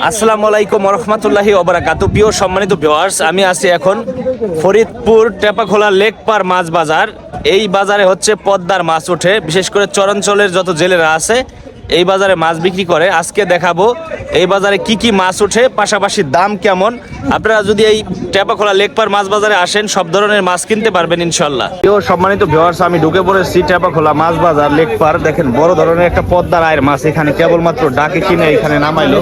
আসসালামু আলাইকুম ওয়া রাহমাতুল্লাহি ওয়া বারাকাতুহু। প্রিয় সম্মানিত ভিউয়ার্স, আমি আছি এখন ফরিদপুর টেপাখোলা লেক পার মাছ বাজার। এই বাজারে হচ্ছে পদ্মার মাছ ওঠে, বিশেষ করে চরাঞ্চলের যত জেলেরা আছে এই বাজারে মাছ বিক্রি করে। আজকে দেখাবো এই বাজারে কি কি মাছ ওঠে, পাশাপাশি দাম কেমন। আপনারা যদি এই টেপাখোলা লেক পার মাছ বাজারে আসেন সব ধরনের মাছ কিনতে পারবেন ইনশাল্লাহ। প্রিয় সম্মানিত ভিউয়ার্স, আমি ঢুকে পড়েছি টেপাখোলা মাছ বাজার লেক পার। দেখেন বড় ধরনের একটা পদ্মার আয়ের মাছ এখানে কেবলমাত্র ডাকে কিনে এখানে নামাইলো।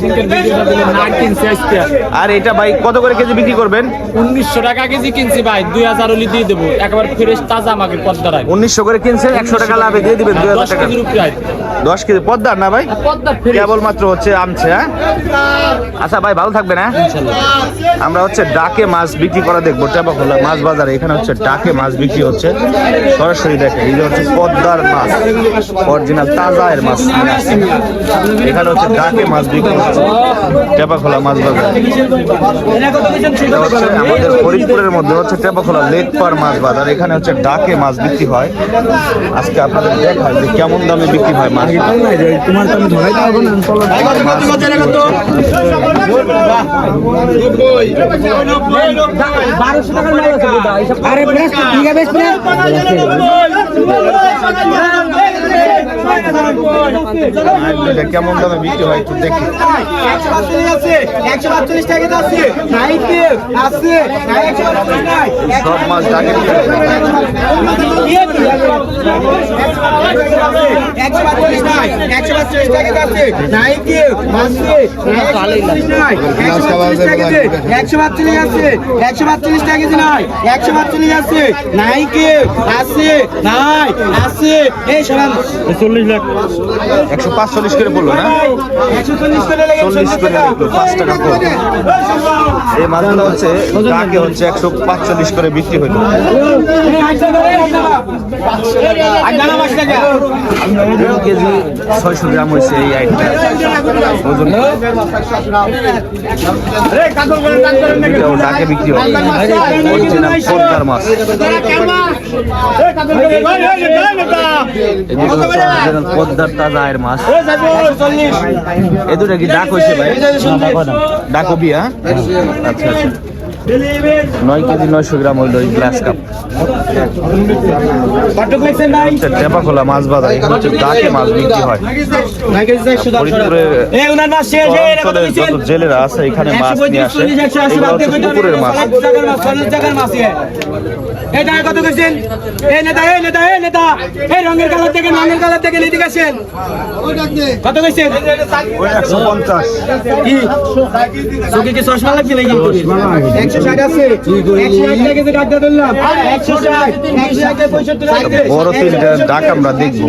আর এটা ভাই কত করে কেজি বিক্রি করবেন? 1900 টাকা কেজি কিনছি ভাই, 2000 হলি দিয়ে দেবো, একবার ফ্রেশ তাজা আমাকে পদ্মার। 1900 করে কিনছে, 100 টাকা লাভে দিয়ে দিবেন 2000 টাকা। 10 কেজি পদ্মার না ভাই, কেবলমাত্র হচ্ছে আমছে। হ্যাঁ আচ্ছা ভাই, ভালো থাকবে না। আমরা হচ্ছে ডাকে মাছ বিক্রি করা দেখবো টেপাখোলা মাছ বাজারে। এখানে হচ্ছে ডাকে মাছ বিক্রি হচ্ছে সরাসরি। দেখেন এই যে হচ্ছে পদ্মার মাছ, অরিজিনাল তাজা এর মাছ। এখানে হচ্ছে ডাকে মাছ বিক্রি হচ্ছে টেপাখোলা মাছ বাজার। আমাদের ফরিদপুরের মধ্যে হচ্ছে টেপাখোলা লেক পার মাছ বাজার। এখানে হচ্ছে ডাকে মাছ বিক্রি হয়। আজকে আপনাদের দেখায় যে কেমন দামে বিক্রি হয় মাছ। তোমার তো আমি ধরাই পারবো না। কেমন দামে বিক্রি হয় একটু দেখি। 145 টাকা আছে, সব মাছ ডাকে 145 টাকা আছে, নাইকি আছে, 145 আছে, 145 টাকা কেজি নাই, 145 আছে, নাইকি আছে, নাই আছে, এই সরান 40 লাখ 145 করে বললো না, 140 করে লাগে, 40 করে 5 টাকা কম। এই মাছগুলো হচ্ছে ডাকে হচ্ছে 145 করে বিক্রি হইল। কেজি 600 গ্রাম হয়েছে এই আইটেমটা ওজন। ডাকে বিক্রি হয় পদ্মার মাছ। পদ্মার তাজা আয়ের মাছ। এ দুটা কি ডাক হয়েছে ভাই? ডাকবি? হ্যাঁ আচ্ছা আচ্ছা। 9 কেজি 900 গ্রাম হইল এই গ্লাস কাপ। টেপাখোলা মাছ বাজার। এখানে হচ্ছে ডাকে মাছ বিক্রি হয়। যত জেলেরা আছে এখানে মাছ নিয়ে আসে। পুকুরের মাছ। কত কেছেন? এই নেতা, এই নেতা, এই নেতা, এই রঙের কালার থেকে, রঙের কালার থেকে নিতে গেছেন কত কেছেন? 150। কি চোখে কি চশমা লাগছে নাকি? 160 আছে, 160 টাকা যে ডাক্তার ধরলাম, 160, 160 65 টাকা। বড় তিনটা ডাক আমরা দেখবো।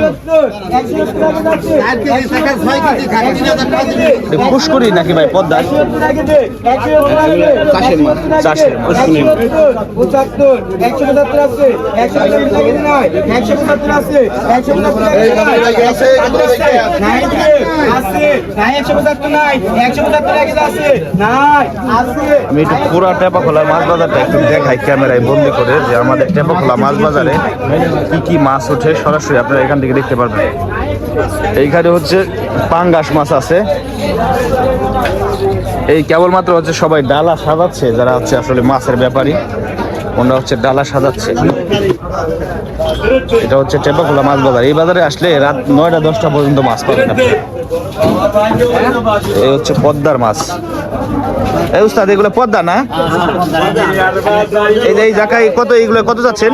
পুষ্করি নাকি ভাই পদ্মা? চাষের মাছ, চাষের মাছ। 75, 175 আছে, 175 টাকা কেজি নাই, 175 আছে, 175 টাকা আছে, 175 নাই, 175 টাকা কেজি আছে, নাই আছে। আমি একটু পুরা টেপাখোলা মাছ বাজারটা একটু দেখাই ক্যামেরায় বন্দি করে, যে আমাদের টেপাখোলা মাছ বাজারে কি কি মাছ ওঠে সরাসরি আপনারা এখান থেকে দেখতে পারবেন। এইখানে হচ্ছে পাঙ্গাস মাছ আছে। এই কেবলমাত্র হচ্ছে সবাই ডালা সাজাচ্ছে, যারা হচ্ছে আসলে মাছের ব্যাপারী ওনারা হচ্ছে ডালা সাজাচ্ছে। এটা হচ্ছে টেপাখোলা মাছ বাজার। এই বাজারে আসলে রাত 9টা 10টা পর্যন্ত মাছ পাবেন আপনি। এই হচ্ছে পদ্মার মাছ। এই উস্তাদ এগুলো পদ্মা না? এই যে এই জায়গায় কত, এইগুলো কত যাচ্ছেন?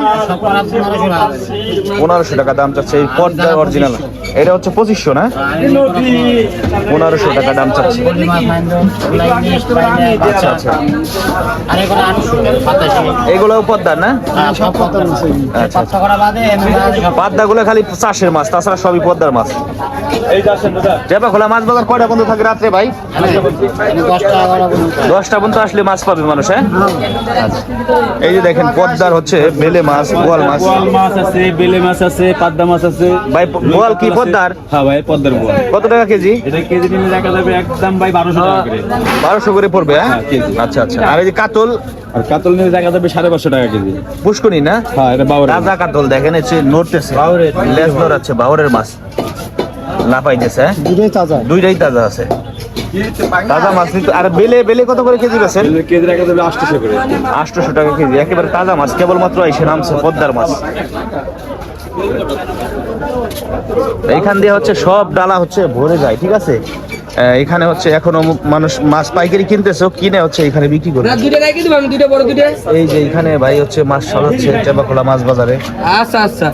1500 টাকা দাম চাচ্ছে এই পদ্মার অরিজিনাল। এটা হচ্ছে 2500 না? 1500 টাকা দাম চাচ্ছে। আচ্ছা আচ্ছা, এগুলোও পদ্মা না? আচ্ছা, পদ্মাগুলো খালি চাষের মাছ, তাছাড়া সবই পদ্মার মাছ। টেপাখোলা মাছ বাজার কয়টা বন্ধ থাকে রাত্রে ভাই? 10টা পর্যন্ত আসলে মাছ পাবে মানুষ। হ্যাঁ আচ্ছা। এই যে দেখেন পদ্মার হচ্ছে বেলে মাছ, বোয়াল মাছ আছে, বেলে মাছ আছে, পাবদা মাছ আছে ভাই। বোয়াল কি পদ্মার? হ্যাঁ ভাই, পদ্মার বোয়াল। কত টাকা কেজি? এটা কেজি নিলে দেখা যাবে একদম ভাই 1200 টাকা করে। 1200 করে পড়বে? হ্যাঁ আচ্ছা আচ্ছা। আর এই যে কাতল? আর কাতল নিলে দেখা যাবে 550 টাকা কেজি। পুষ্কনি না? হ্যাঁ, এটা বাউরের রাজা কাতল। দেখেন নড়তেছে, লেজ নড়াচ্ছে, বাউরের মাছ। না পাইতেছে, হ্যাঁ? দুটোই তাজা। দুইটাই তাজা আছে, তাজা মাছ নিতে। আর বেলে বেলে কত করে কেজি বেছেন? কেজি রাখা যাবে 800 করে। 800 টাকা কেজি, একেবারে তাজা মাছ, কেবলমাত্র এসে নামছে পদ্মার মাছ। এইখান দিয়ে হচ্ছে সব ডালা হচ্ছে ভরে যায়, ঠিক আছে। এখানে হচ্ছে এখনো মানুষ মাছ পাইকারি কিনতেছে, কিনে হচ্ছে এখানে বিক্রি করে। দুইটা রেখে দিব আমি, দুইটা বড় দুইটা। এই যে এখানে ভাই হচ্ছে মাছ সরাচ্ছে টেপাখোলা মাছ বাজারে। আচ্ছা আচ্ছা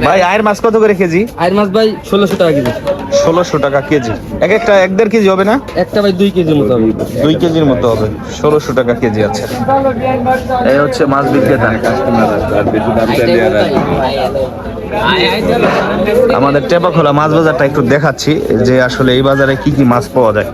ভাই আয়ের মাছ কত করে কেজি? আইর মাছ ভাই 1600 টাকা কেজি। 1600 টাকা কেজি। এক একটা 1.5 কেজি হবে না? একটা ভাই 2 কেজির মতো হবে। 2 কেজির মতো হবে, 1600 টাকা কেজি আছে। এই হচ্ছে মাছ বিক্রেতা। আর বেশি দাম চাইলে আর আমাদের টেপাখোলা মাছ বাজারটা একটু দেখাচ্ছি যে আসলে এই বাজারে কি কি মাছ পাওয়া যায়।